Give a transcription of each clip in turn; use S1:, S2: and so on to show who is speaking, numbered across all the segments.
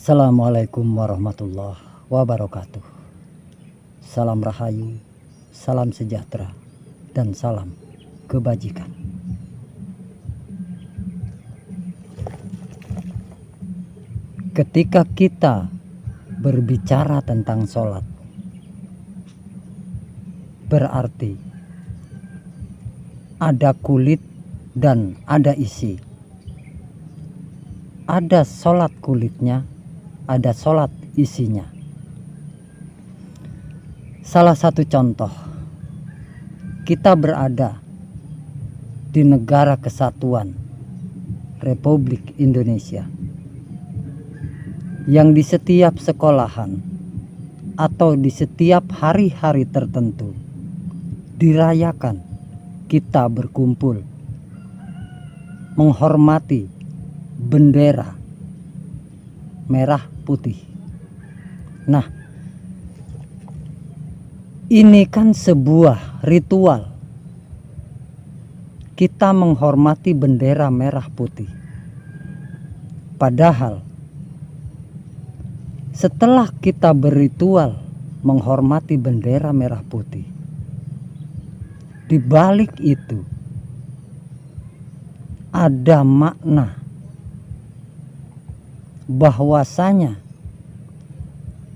S1: Assalamualaikum warahmatullahi wabarakatuh. Salam rahayu, salam sejahtera, dan salam kebajikan. Ketika kita berbicara tentang sholat, berarti ada kulit dan ada isi. Ada sholat kulitnya, ada sholat isinya. Salah satu contoh, kita berada di negara kesatuan Republik Indonesia, yang di setiap sekolahan atau di setiap hari-hari tertentu dirayakan kita berkumpul menghormati bendera merah putih. Nah, ini kan sebuah ritual kita menghormati bendera merah putih. Padahal setelah kita berritual menghormati bendera merah putih, di balik itu ada makna bahwasanya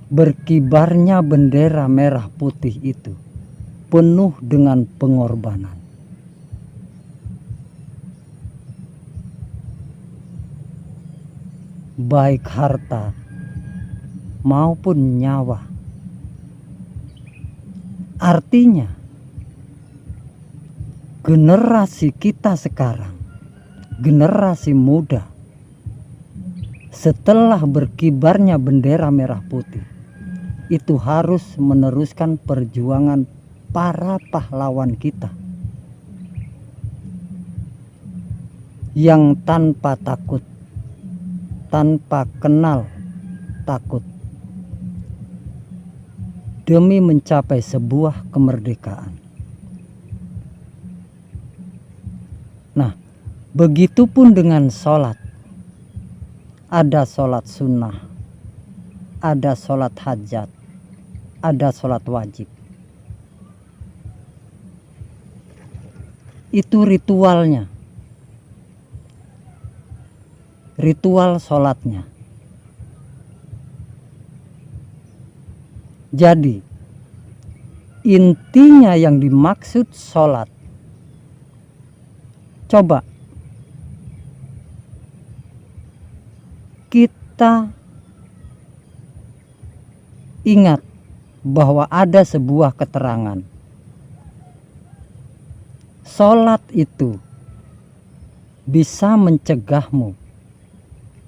S1: berkibarnya bendera merah putih itu penuh dengan pengorbanan. Baik harta maupun nyawa. Artinya generasi kita sekarang, generasi muda, setelah berkibarnya bendera merah putih, itu harus meneruskan perjuangan para pahlawan kita yang tanpa takut, tanpa kenal takut, demi mencapai sebuah kemerdekaan. Nah, begitupun dengan sholat. Ada sholat sunnah, ada sholat hajat, ada sholat wajib. Itu ritualnya, ritual sholatnya. Jadi intinya yang dimaksud sholat, coba kita ingat bahwa ada sebuah keterangan. Sholat itu bisa mencegahmu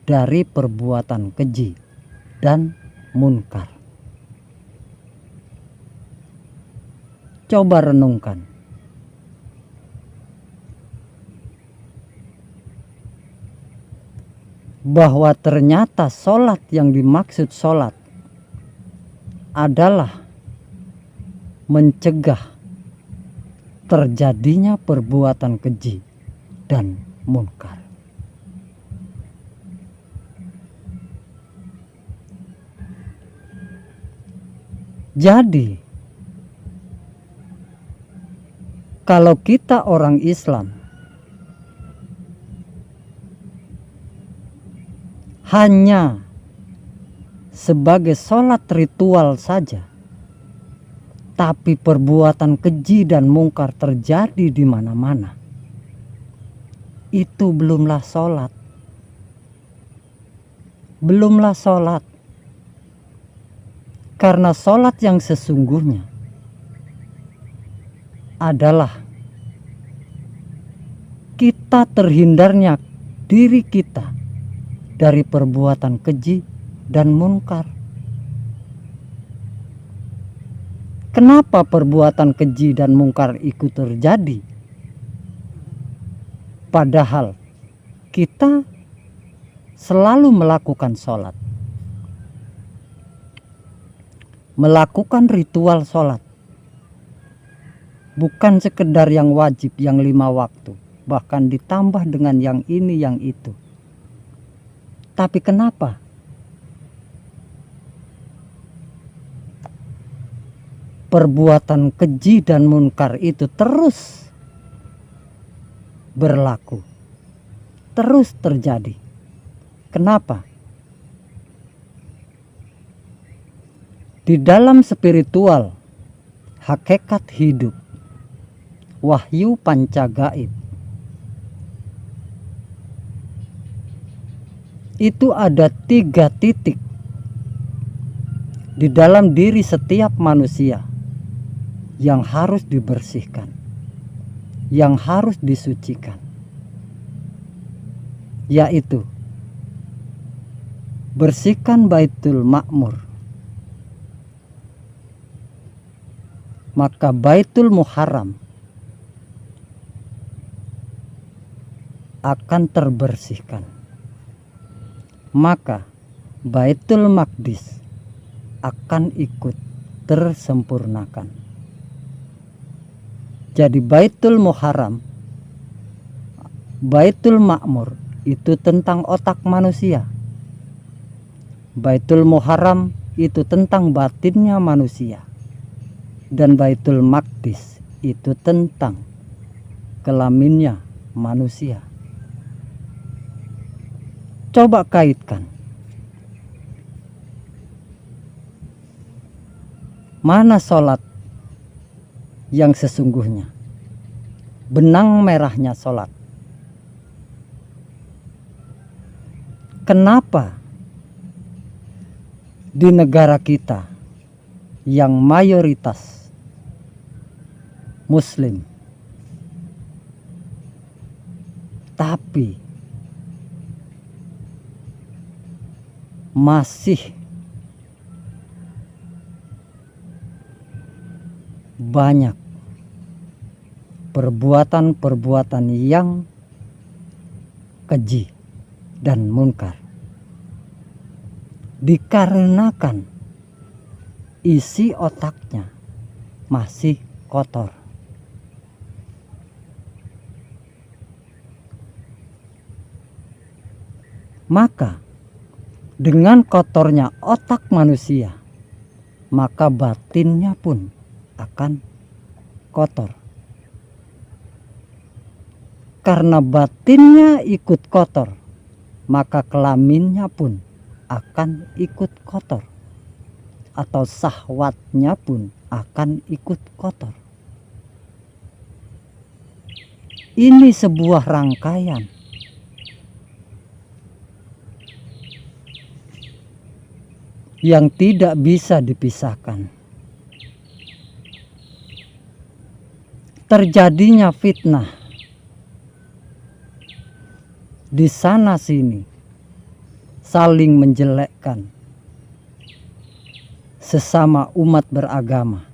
S1: dari perbuatan keji dan munkar. Coba renungkan. Bahwa ternyata sholat yang dimaksud sholat adalah mencegah terjadinya perbuatan keji dan munkar. Jadi kalau kita orang Islam hanya sebagai sholat ritual saja, tapi perbuatan keji dan mungkar terjadi di mana-mana, itu belumlah sholat. Belumlah sholat. Karena sholat yang sesungguhnya adalah kita terhindarnya diri kita dari perbuatan keji dan munkar. Kenapa perbuatan keji dan munkar ikut terjadi? Padahal kita selalu melakukan sholat, melakukan ritual sholat, bukan sekedar yang wajib, yang 5 waktu, bahkan ditambah dengan yang ini, yang itu. Tapi kenapa perbuatan keji dan munkar itu terus berlaku, terus terjadi. Kenapa? Di dalam spiritual, hakikat hidup, wahyu pancagaib, itu ada 3 titik di dalam diri setiap manusia yang harus dibersihkan, yang harus disucikan, yaitu bersihkan Baitul Ma'mur, maka Baitul Muharram akan terbersihkan, maka Baitul Maqdis akan ikut tersempurnakan. Jadi Baitul Muharram, Baitul Ma'mur itu tentang otak manusia. Baitul Muharram itu tentang batinnya manusia. Dan Baitul Maqdis itu tentang kelaminnya manusia. Coba kaitkan. Mana sholat yang sesungguhnya? Benang merahnya sholat. Kenapa di negara kita yang mayoritas Muslim, tapi masih banyak perbuatan-perbuatan yang keji dan munkar? Dikarenakan isi otaknya masih kotor. Maka dengan kotornya otak manusia, maka batinnya pun akan kotor. Karena batinnya ikut kotor, maka kelaminnya pun akan ikut kotor, atau syahwatnya pun akan ikut kotor. Ini sebuah rangkaian yang tidak bisa dipisahkan. Terjadinya fitnah di sana sini, saling menjelekkan sesama umat beragama,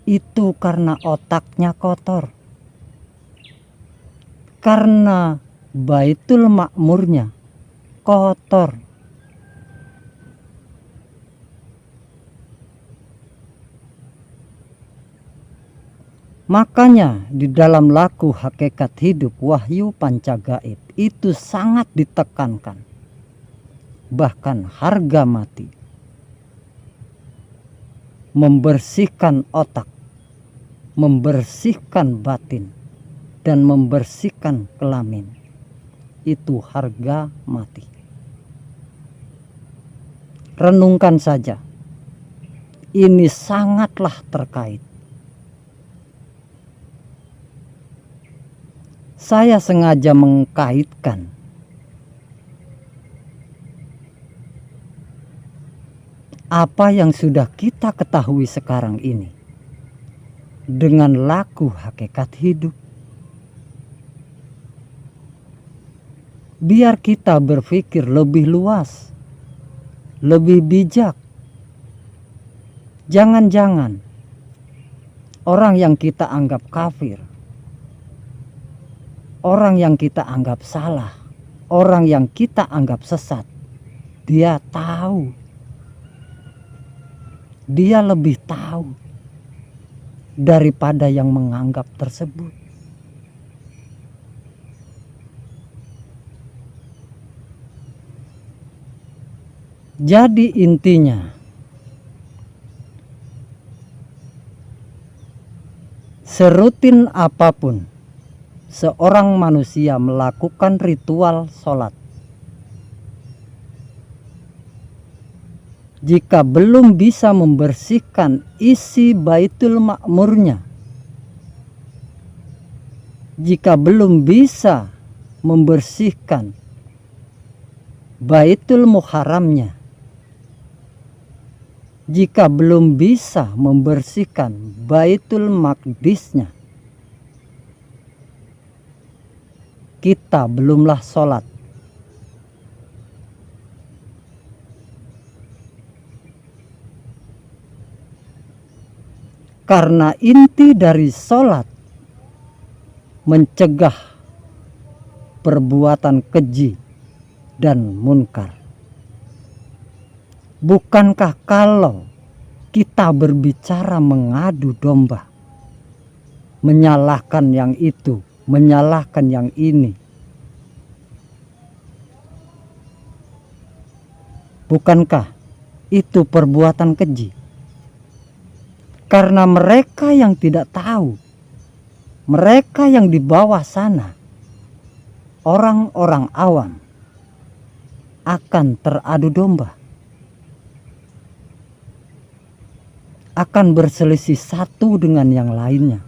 S1: itu karena otaknya kotor, karena Baitul Ma'murnya kotor. Makanya di dalam laku hakikat hidup wahyu pancagaib itu sangat ditekankan, bahkan harga mati, membersihkan otak, membersihkan batin, dan membersihkan kelamin. Itu harga mati. Renungkan saja, ini sangatlah terkait. Saya sengaja mengkaitkan apa yang sudah kita ketahui sekarang ini dengan laku hakikat hidup. Biar kita berpikir lebih luas, lebih bijak. Jangan-jangan orang yang kita anggap kafir, orang yang kita anggap salah, orang yang kita anggap sesat, dia tahu, dia lebih tahu daripada yang menganggap tersebut. Jadi intinya, serutin apapun seorang manusia melakukan ritual sholat, jika belum bisa membersihkan isi Baitul Ma'murnya, jika belum bisa membersihkan Baitul Muharramnya, jika belum bisa membersihkan Baitul Maqdisnya, kita belumlah sholat. Karena inti dari sholat mencegah perbuatan keji dan munkar. Bukankah kalau kita berbicara mengadu domba, menyalahkan yang itu, menyalahkan yang ini, bukankah itu perbuatan keji? Karena mereka yang tidak tahu, mereka yang di bawah sana, orang-orang awam, akan teradu domba, akan berselisih satu dengan yang lainnya,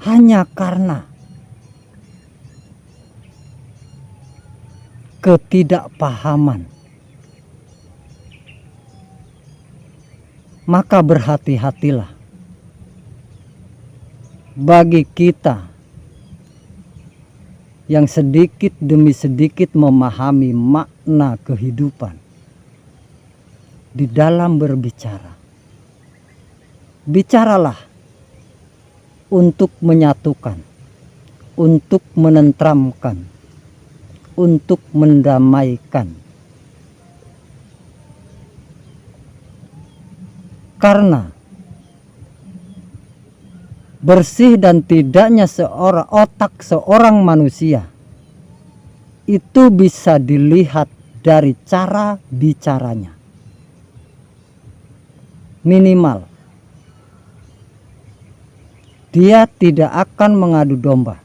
S1: hanya karena ketidakpahaman. Maka berhati-hatilah bagi kita yang sedikit demi sedikit memahami makna kehidupan di dalam berbicara. Bicaralah untuk menyatukan, untuk menenteramkan, untuk mendamaikan. Karena bersih dan tidaknya otak seorang manusia itu bisa dilihat dari cara bicaranya. Minimal dia tidak akan mengadu domba,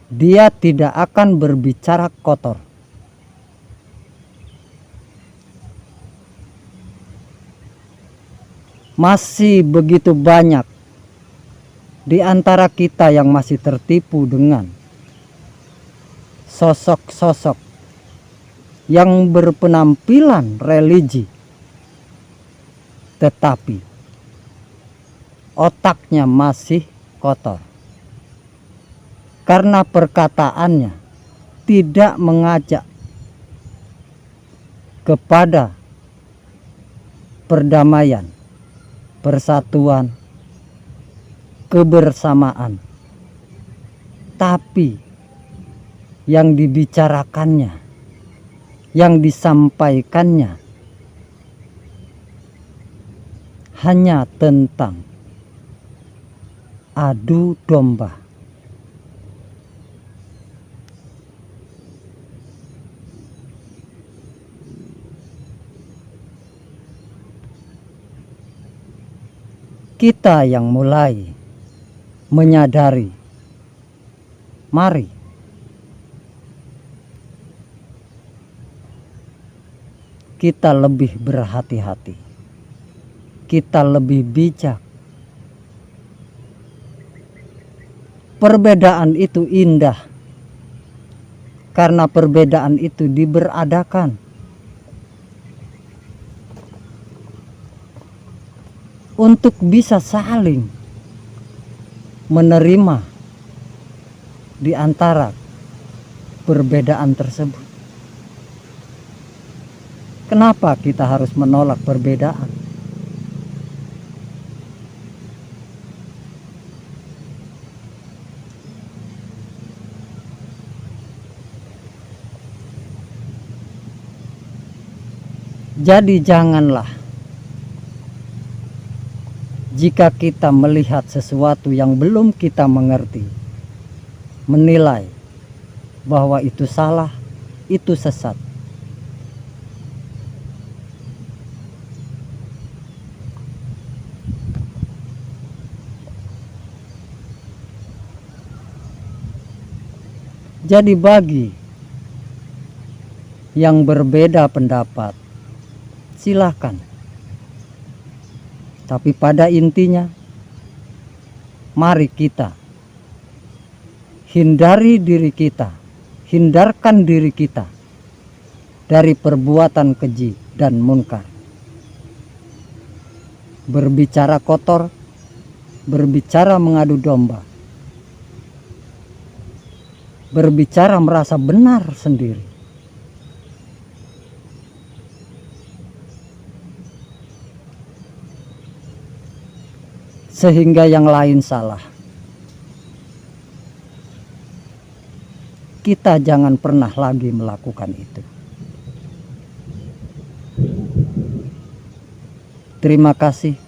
S1: dia tidak akan berbicara kotor. Masih begitu banyak di antara kita yang masih tertipu dengan sosok-sosok yang berpenampilan religi, tetapi otaknya masih kotor. Karena perkataannya tidak mengajak kepada perdamaian, persatuan, kebersamaan, tapi yang dibicarakannya, yang disampaikannya hanya tentang adu domba. Kita yang mulai menyadari, mari kita lebih berhati-hati, kita lebih bijak. Perbedaan itu indah karena perbedaan itu diberadakan untuk bisa saling menerima di antara perbedaan tersebut. Kenapa kita harus menolak perbedaan? Jadi janganlah jika kita melihat sesuatu yang belum kita mengerti, menilai bahwa itu salah, itu sesat. Jadi bagi yang berbeda pendapat, silakan. Tapi pada intinya, mari kita hindarkan diri kita dari perbuatan keji dan munkar. Berbicara kotor, berbicara mengadu domba, berbicara merasa benar sendiri. Sehingga yang lain salah. Kita jangan pernah lagi melakukan itu. Terima kasih.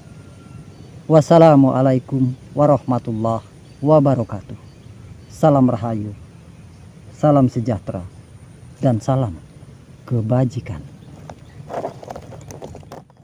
S1: Wassalamualaikum warahmatullahi wabarakatuh. Salam rahayu, salam sejahtera, dan salam kebajikan.